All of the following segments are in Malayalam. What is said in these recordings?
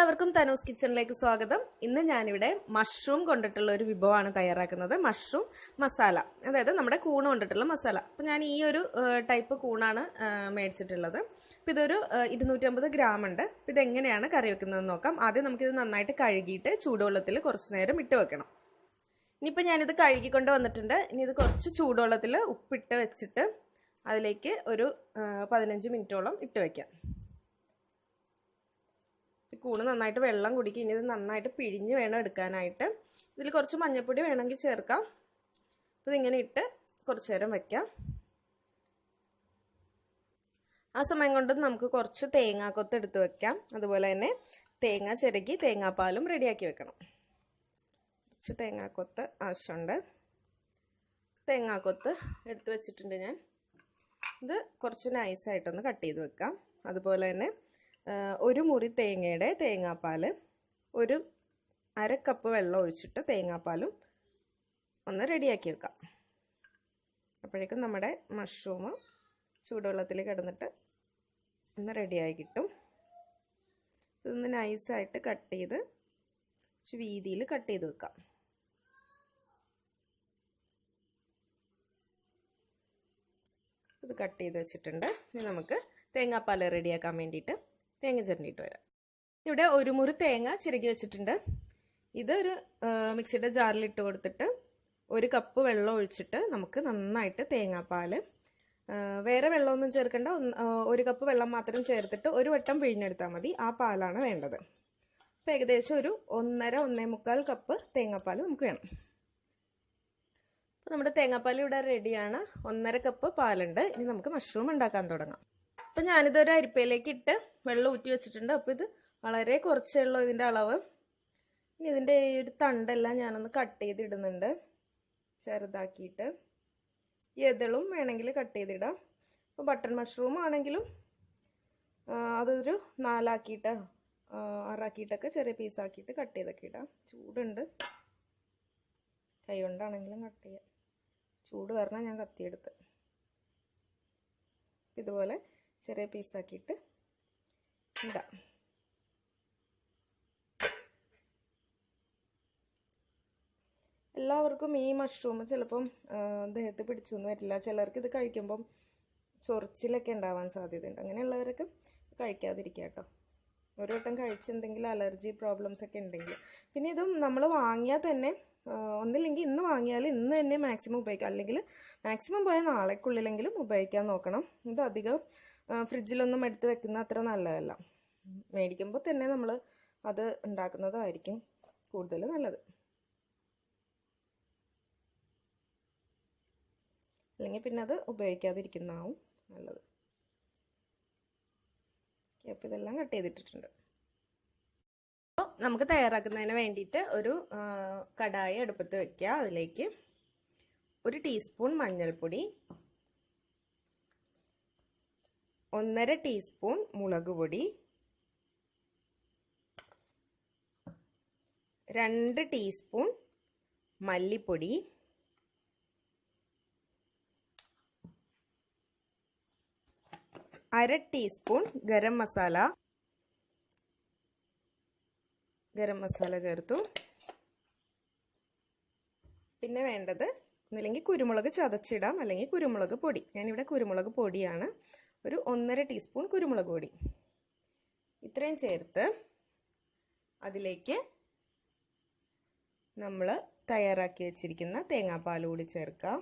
എല്ലാവർക്കും തനൂസ് കിച്ചണിലേക്ക് സ്വാഗതം. ഇന്ന് ഞാനിവിടെ മഷ്റൂം കൊണ്ടിട്ടുള്ള ഒരു വിഭവമാണ് തയ്യാറാക്കുന്നത്. മഷ്റൂം മസാല, അതായത് നമ്മുടെ കൂണ് കൊണ്ടിട്ടുള്ള മസാല. അപ്പം ഞാൻ ഈ ഒരു ടൈപ്പ് കൂണാണ് മേടിച്ചിട്ടുള്ളത്. അപ്പം ഇതൊരു 250 ഗ്രാം ഉണ്ട്. അപ്പം ഇതെങ്ങനെയാണ് കറി വെക്കുന്നതെന്ന് നോക്കാം. ആദ്യം നമുക്കിത് നന്നായിട്ട് കഴുകിയിട്ട് ചൂടുവെള്ളത്തിൽ കുറച്ച് നേരം ഇട്ട് വെക്കണം. ഇനിയിപ്പോൾ ഞാനിത് കഴുകിക്കൊണ്ട് വന്നിട്ടുണ്ട്. ഇനി ഇത് കുറച്ച് ചൂടുവെള്ളത്തിൽ ഉപ്പിട്ട് വെച്ചിട്ട് അതിലേക്ക് ഒരു 15 മിനിറ്റോളം ഇട്ട് വയ്ക്കാം. കൂണ് നന്നായിട്ട് വെള്ളം കുടിക്കും. ഇനി ഇത് നന്നായിട്ട് പിഴിഞ്ഞ് വേണം എടുക്കാനായിട്ട്. ഇതിൽ കുറച്ച് മഞ്ഞൾപ്പൊടി വേണമെങ്കിൽ ചേർക്കാം. ഇതിങ്ങനെ ഇട്ട് കുറച്ച് നേരം വെക്കാം. ആ സമയം കൊണ്ട് നമുക്ക് കുറച്ച് തേങ്ങാക്കൊത്ത് എടുത്ത് വെക്കാം. അതുപോലെ തന്നെ തേങ്ങ ചിരകി തേങ്ങാപ്പാലും റെഡിയാക്കി വെക്കണം. കുറച്ച് തേങ്ങാക്കൊത്ത് ആവശ്യമുണ്ട്. തേങ്ങാക്കൊത്ത് എടുത്ത് വെച്ചിട്ടുണ്ട് ഞാൻ. ഇത് കുറച്ച് നൈസായിട്ടൊന്ന് കട്ട് ചെയ്ത് വെക്കാം. അതുപോലെ തന്നെ ഒരു മുറി തേങ്ങയുടെ തേങ്ങാപ്പാൽ, ഒരു അര കപ്പ് വെള്ളം ഒഴിച്ചിട്ട് തേങ്ങാപ്പാലും ഒന്ന് റെഡിയാക്കി വെക്കാം. അപ്പോഴേക്കും നമ്മുടെ മഷ്റൂം ചൂടുവെള്ളത്തിൽ കിടന്നിട്ട് ഒന്ന് റെഡിയായി കിട്ടും. ഇതൊന്ന് നൈസായിട്ട് കട്ട് ചെയ്ത് കുറച്ച് വീതിയിൽ കട്ട് ചെയ്ത് വെക്കാം. ഇത് കട്ട് ചെയ്ത് വെച്ചിട്ടുണ്ട്. ഇനി നമുക്ക് തേങ്ങാപ്പാൽ റെഡിയാക്കാൻ വേണ്ടിയിട്ട് തേങ്ങ ചിരണ്ടിയിട്ട് വരാം. ഇവിടെ ഒരു മുറി തേങ്ങ ചിരകി വെച്ചിട്ടുണ്ട്. ഇതൊരു മിക്സിയുടെ ജാറിൽ ഇട്ട് കൊടുത്തിട്ട് ഒരു കപ്പ് വെള്ളം ഒഴിച്ചിട്ട് നമുക്ക് നന്നായിട്ട് തേങ്ങാപ്പാൽ, വേറെ വെള്ളമൊന്നും ചേർക്കേണ്ട, ഒരു കപ്പ് വെള്ളം മാത്രം ചേർത്തിട്ട് ഒരു വട്ടം പിഴിഞ്ഞെടുത്താൽ മതി. ആ പാലാണ് വേണ്ടത്. അപ്പം ഏകദേശം ഒരു 1-1.25 കപ്പ് തേങ്ങാപ്പാൽ നമുക്ക് വേണം. അപ്പം നമ്മുടെ തേങ്ങാപ്പാൽ ഇവിടെ റെഡിയാണ്. 1.5 കപ്പ് പാലുണ്ട്. ഇനി നമുക്ക് മഷ്റൂം ഉണ്ടാക്കാൻ തുടങ്ങാം. അപ്പം ഞാനിതൊരു അരിപ്പയിലേക്ക് ഇട്ട് വെള്ളം ഊറ്റി വെച്ചിട്ടുണ്ട്. അപ്പോൾ ഇത് വളരെ കുറച്ചേ ഉള്ളൂ ഇതിൻ്റെ അളവ്. ഇനി ഇതിൻ്റെ ഈ ഒരു തണ്ടെല്ലാം ഞാനൊന്ന് കട്ട് ചെയ്തിടുന്നുണ്ട് ചെറുതാക്കിയിട്ട്. എതളും വേണമെങ്കിൽ കട്ട് ചെയ്തിടാം. അപ്പോൾ ബട്ടൺ മഷ്റൂം ആണെങ്കിലും അതൊരു 4 6 ചെറിയ പീസാക്കിയിട്ട് കട്ട് ചെയ്തൊക്കെ ഇടാം. ചൂടുണ്ട്, കൈ കൊണ്ടാണെങ്കിലും കട്ട് ചെയ്യാം. ചൂട് കാരണം ഞാൻ കത്തിയെടുത്ത്. ഇതുപോലെ ചെറിയ പീസാക്കിയിട്ട് ഇടാം. എല്ലാവർക്കും ഈ മഷ്റൂം ചിലപ്പം ദേഹത്ത് പിടിച്ചൊന്നും വരില്ല. ചിലർക്ക് ഇത് കഴിക്കുമ്പം ചൊറിച്ചിലൊക്കെ ഉണ്ടാവാൻ സാധ്യതയുണ്ട്. അങ്ങനെയുള്ളവരൊക്കെ കഴിക്കാതിരിക്കുക കേട്ടോ. ഒരു വട്ടം കഴിച്ചെന്തെങ്കിലും അലർജി പ്രോബ്ലംസ് ഒക്കെ ഉണ്ടെങ്കിൽ. പിന്നെ ഇതും നമ്മൾ വാങ്ങിയാൽ തന്നെ ഒന്നില്ലെങ്കിൽ ഇന്ന് വാങ്ങിയാൽ ഇന്ന് തന്നെ മാക്സിമം ഉപയോഗിക്കാം. അല്ലെങ്കിൽ മാക്സിമം പോയാൽ നാളേക്കുള്ളിലെങ്കിലും ഉപയോഗിക്കാൻ നോക്കണം. ഇത് അധികം ഫ്രിഡ്ജിലൊന്നും എടുത്ത് വെക്കുന്ന അത്ര നല്ലതല്ല. മേടിക്കുമ്പോൾ തന്നെ നമ്മൾ അത് ഉണ്ടാക്കുന്നതായിരിക്കും കൂടുതൽ നല്ലത്. അല്ലെങ്കിൽ പിന്നെ അത് ഉപയോഗിക്കാതിരിക്കുന്നതാവും നല്ലത്. അപ്പോൾ ഇതെല്ലാം കട്ട് ചെയ്തിട്ടിട്ടുണ്ട്. അപ്പോൾ നമുക്ക് തയ്യാറാക്കുന്നതിന് വേണ്ടിയിട്ട് ഒരു കടായി അടുപ്പത്ത് വെക്കുക. അതിലേക്ക് 1 ടീസ്പൂൺ മഞ്ഞൾപ്പൊടി, 1.5 ടീസ്പൂൺ മുളക് പൊടി, 2 ടീസ്പൂൺ മല്ലിപ്പൊടി, 1/2 ടീസ്പൂൺ ഗരം മസാല ചേർത്തു. പിന്നെ വേണ്ടത് ഒന്നില്ലെങ്കിൽ കുരുമുളക് ചതച്ചിടാം, അല്ലെങ്കിൽ കുരുമുളക് പൊടി. ഞാനിവിടെ കുരുമുളക് പൊടിയാണ്. ഒരു 1.5 ടീസ്പൂൺ കുരുമുളക് പൊടി. ഇത്രയും ചേർത്ത് അതിലേക്ക് നമ്മൾ തയ്യാറാക്കി വെച്ചിരിക്കുന്ന തേങ്ങാപ്പാൽ കൂടി ചേർക്കാം.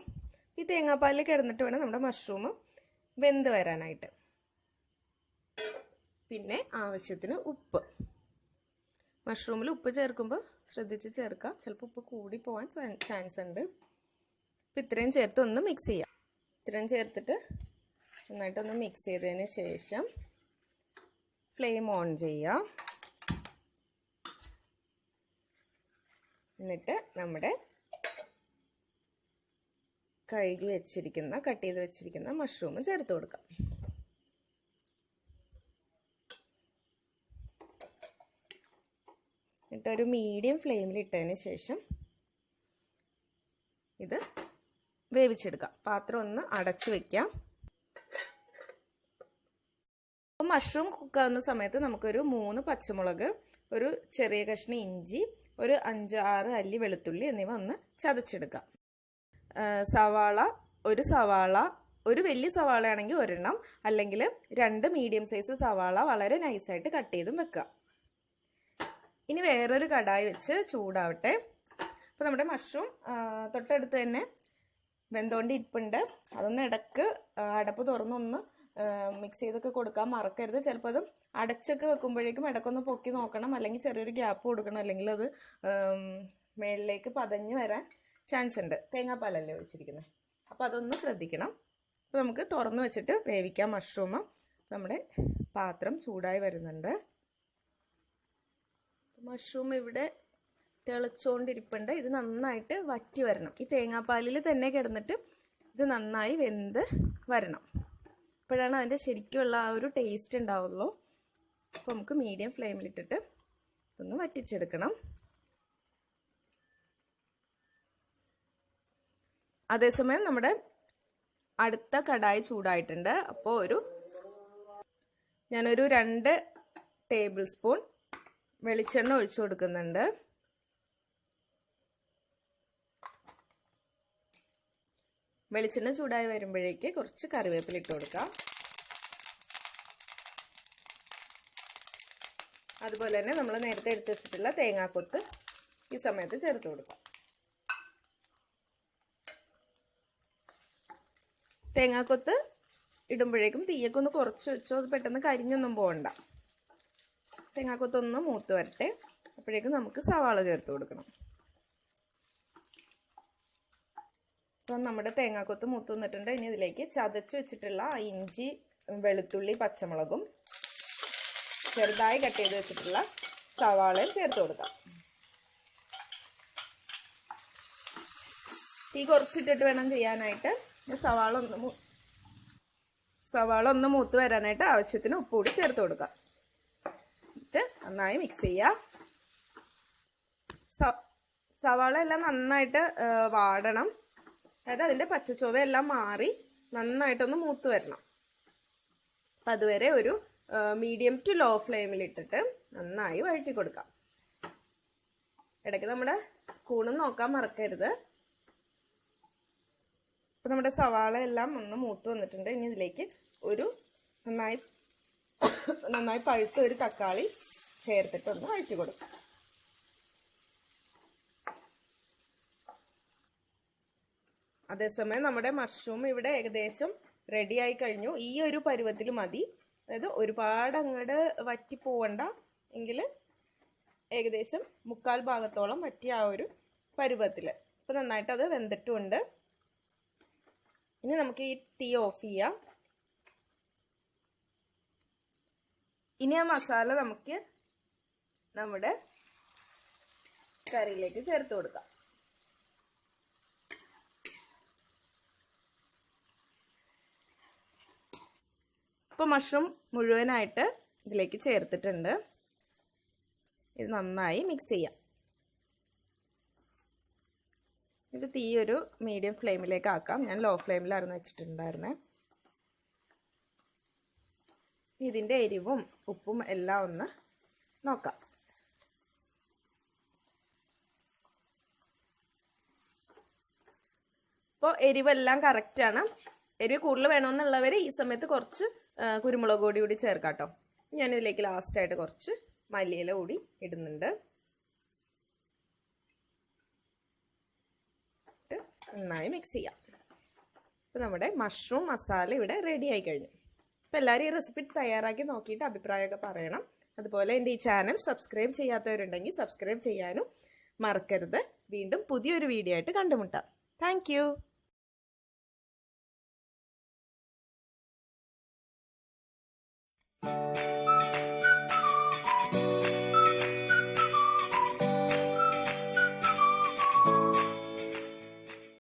ഈ തേങ്ങാപ്പാലിൽ കിടന്നിട്ട് വേണം നമ്മുടെ മഷ്റൂം വെന്ത് വരാനായിട്ട്. പിന്നെ ആവശ്യത്തിന് ഉപ്പ്. മഷ്റൂമിൽ ഉപ്പ് ചേർക്കുമ്പോൾ ശ്രദ്ധിച്ച് ചേർക്കാം. ചിലപ്പോൾ ഉപ്പ് കൂടി പോകാൻ ചാൻസ് ഉണ്ട്. അപ്പം ഇത്രയും ചേർത്ത് ഒന്ന് മിക്സ് ചെയ്യാം. ഇത്രയും ചേർത്തിട്ട് നന്നായിട്ടൊന്ന് മിക്സ് ചെയ്തതിന് ശേഷം ഫ്ലെയിം ഓൺ ചെയ്യാം. എന്നിട്ട് നമ്മുടെ കഴുകി വെച്ചിരിക്കുന്ന, കട്ട് ചെയ്ത് വെച്ചിരിക്കുന്ന മഷ്റൂം ചേർത്ത് കൊടുക്കാം. എന്നിട്ടൊരു മീഡിയം ഫ്ലെയിമിൽ ഇട്ടതിന് ശേഷം ഇത് വേവിച്ചെടുക്കാം. പാത്രം ഒന്ന് അടച്ചു വെക്കാം. മഷ്റൂം കുക്കാവുന്ന സമയത്ത് നമുക്കൊരു 3 പച്ചമുളക് ഒരു ചെറിയ കഷ്ണം ഇഞ്ചി, ഒരു 5-6 അല്ലി വെളുത്തുള്ളി എന്നിവ ഒന്ന് ചതച്ചെടുക്കാം. സവാള, ഒരു വലിയ സവാളയാണെങ്കിൽ ഒരെണ്ണം, അല്ലെങ്കിൽ 2 മീഡിയം സൈസ് സവാള വളരെ നൈസായിട്ട് കട്ട് ചെയ്തും വെക്കുക. ഇനി വേറൊരു കടായി വെച്ച് ചൂടാവട്ടെ. അപ്പോൾ നമ്മുടെ മഷ്റൂം തൊട്ടടുത്ത് തന്നെ വെന്തോണ്ട് ഇരിപ്പുണ്ട്. അതൊന്ന് ഇടക്ക് അടപ്പ് തുറന്നൊന്ന് മിക്സ് ചെയ്തൊക്കെ കൊടുക്കാൻ മറക്കരുത്. ചിലപ്പോൾ അത് അടച്ചൊക്കെ വെക്കുമ്പോഴേക്കും ഇടക്കൊന്ന് പൊക്കി നോക്കണം, അല്ലെങ്കിൽ ചെറിയൊരു ഗ്യാപ്പ് കൊടുക്കണം, അല്ലെങ്കിൽ അത് മേളിലേക്ക് പതഞ്ഞ് വരാൻ ചാൻസ് ഉണ്ട്. തേങ്ങാപ്പാലല്ലേ ഒഴിച്ചിരിക്കുന്നത്, അപ്പോൾ അതൊന്ന് ശ്രദ്ധിക്കണം. അപ്പോൾ നമുക്ക് തുറന്ന് വെച്ചിട്ട് വേവിക്കാം മഷ്റൂം. നമ്മുടെ പാത്രം ചൂടായി വരുന്നുണ്ട്. മഷ്റൂം ഇവിടെ തിളച്ചുകൊണ്ടിരിപ്പുണ്ട്. ഇത് നന്നായിട്ട് വറ്റി വരണം. ഈ തേങ്ങാപ്പാലിൽ തന്നെ കിടന്നിട്ട് ഇത് നന്നായി വെന്ത് വരണം. അപ്പോഴാണ് അതിൻ്റെ ശരിക്കുള്ള ആ ഒരു ടേസ്റ്റ് ഉണ്ടാവുള്ളൂ. അപ്പോൾ നമുക്ക് മീഡിയം ഫ്ലെയിമിലിട്ടിട്ട് ഇതൊന്ന് വറ്റിച്ചെടുക്കണം. അതേസമയം നമ്മുടെ അടുത്ത കടായി ചൂടായിട്ടുണ്ട്. അപ്പോൾ ഞാനൊരു 2 ടേബിൾ സ്പൂൺ വെളിച്ചെണ്ണ ഒഴിച്ചു കൊടുക്കുന്നുണ്ട്. വെളിച്ചെണ്ണ ചൂടായി വരുമ്പോഴേക്ക് കുറച്ച് കറിവേപ്പില ഇട്ട് കൊടുക്കാം. അതുപോലെ തന്നെ നമ്മൾ നേരത്തെ എടുത്ത് വെച്ചിട്ടുള്ള തേങ്ങാക്കൊത്ത് ഈ സമയത്ത് ചേർത്ത് കൊടുക്കാം. തേങ്ങാക്കൊത്ത് ഇടുമ്പോഴേക്കും തീയൊക്കെ ഒന്ന് കുറച്ച് വെച്ചോ, അത് പെട്ടെന്ന് കരിഞ്ഞൊന്നും പോകണ്ട. തേങ്ങാക്കൊത്തൊന്ന് മൂത്ത് വരട്ടെ. അപ്പോഴേക്കും നമുക്ക് സവാള ചേർത്ത് കൊടുക്കണം. അപ്പം നമ്മുടെ തേങ്ങാക്കൊത്ത് മൂത്ത് വന്നിട്ടുണ്ട്. ഇനി ഇതിലേക്ക് ചതച്ച് വെച്ചിട്ടുള്ള ഇഞ്ചി, വെളുത്തുള്ളി, പച്ചമുളകും ചെറുതായി കട്ട് ചെയ്ത് വെച്ചിട്ടുള്ള സവാളയും ചേർത്ത് കൊടുക്കാം. തീ കുറച്ചിട്ടിട്ട് വേണം ചെയ്യാനായിട്ട്. സവാള ഒന്ന് മൂത്ത് വരാനായിട്ട് ആവശ്യത്തിന് ഉപ്പ് കൂടി ചേർത്ത് കൊടുക്കാം. എന്നിട്ട് നന്നായി മിക്സ് ചെയ്യുക. സവാള എല്ലാം നന്നായിട്ട് വാടണം. അതായത് അതിൻ്റെ പച്ചച്ചോവയെല്ലാം മാറി നന്നായിട്ടൊന്ന് മൂത്ത് വരണം. അപ്പം അതുവരെ ഒരു മീഡിയം ടു ലോ ഫ്ലെയിമിലിട്ടിട്ട് നന്നായി വഴറ്റി കൊടുക്കാം. ഇടയ്ക്ക് നമ്മുടെ സ്പൂണും നോക്കാൻ മറക്കരുത്. അപ്പം നമ്മുടെ സവാള എല്ലാം ഒന്ന് മൂത്ത് വന്നിട്ടുണ്ട്. ഇനി ഇതിലേക്ക് ഒരു നന്നായി പഴുത്ത ഒരു തക്കാളി ചേർത്തിട്ടൊന്ന് വഴറ്റി കൊടുക്കാം. അതേസമയം നമ്മുടെ മഷ്റൂം ഇവിടെ ഏകദേശം റെഡി ആയി കഴിഞ്ഞു. ഈ ഒരു പരുവത്തിൽ മതി. അതായത് ഒരുപാട് അങ്ങോട്ട് വറ്റി പോവണ്ട, എങ്കിൽ ഏകദേശം 1/4 ഭാഗത്തോളം വറ്റിയ ആ ഒരു പരുവത്തിൽ. ഇപ്പം നന്നായിട്ട് അത് വെന്തിട്ടുമുണ്ട്. ഇനി നമുക്ക് ഈ തീ ഓഫ് ചെയ്യാം. ഇനി ആ മസാല നമുക്ക് നമ്മുടെ കറിയിലേക്ക് ചേർത്ത് കൊടുക്കാം. ഇപ്പോൾ മഷ്റൂം മുഴുവനായിട്ട് ഇതിലേക്ക് ചേർത്തിട്ടുണ്ട്. ഇത് നന്നായി മിക്സ് ചെയ്യാം. ഇത് തീ ഒരു മീഡിയം ഫ്ലെയിമിലേക്ക് ആക്കാം. ഞാൻ ലോ ഫ്ലെയിമിലായിരുന്നു വെച്ചിട്ടുണ്ടായിരുന്നത്. ഇതിൻ്റെ എരിവും ഉപ്പും എല്ലാം ഒന്ന് നോക്കാം. അപ്പോൾ എരിവെല്ലാം കറക്റ്റാണ്. എരിവ് കൂടുതൽ വേണമെന്നുള്ളവർ ഈ സമയത്ത് കുറച്ച് കുരുമുളക് പൊടി കൂടി ചേർക്കാം കേട്ടോ. ഞാനിതിലേക്ക് ലാസ്റ്റായിട്ട് കുറച്ച് മല്ലിയില കൂടി ഇടുന്നുണ്ട്. നന്നായി മിക്സ് ചെയ്യാം. അപ്പോൾ നമ്മുടെ മഷ്റൂം മസാല ഇവിടെ റെഡി ആയി കഴിഞ്ഞു. അപ്പോൾ എല്ലാവരും ഈ റെസിപ്പി തയ്യാറാക്കി നോക്കിയിട്ട് അഭിപ്രായമൊക്കെ പറയണം. അതുപോലെ എൻ്റെ ഈ ചാനൽ സബ്സ്ക്രൈബ് ചെയ്യാത്തവരുണ്ടെങ്കിൽ സബ്സ്ക്രൈബ് ചെയ്യാനും മറക്കരുത്. വീണ്ടും പുതിയൊരു വീഡിയോ ആയിട്ട് കണ്ടുമുട്ടാം. Thank you.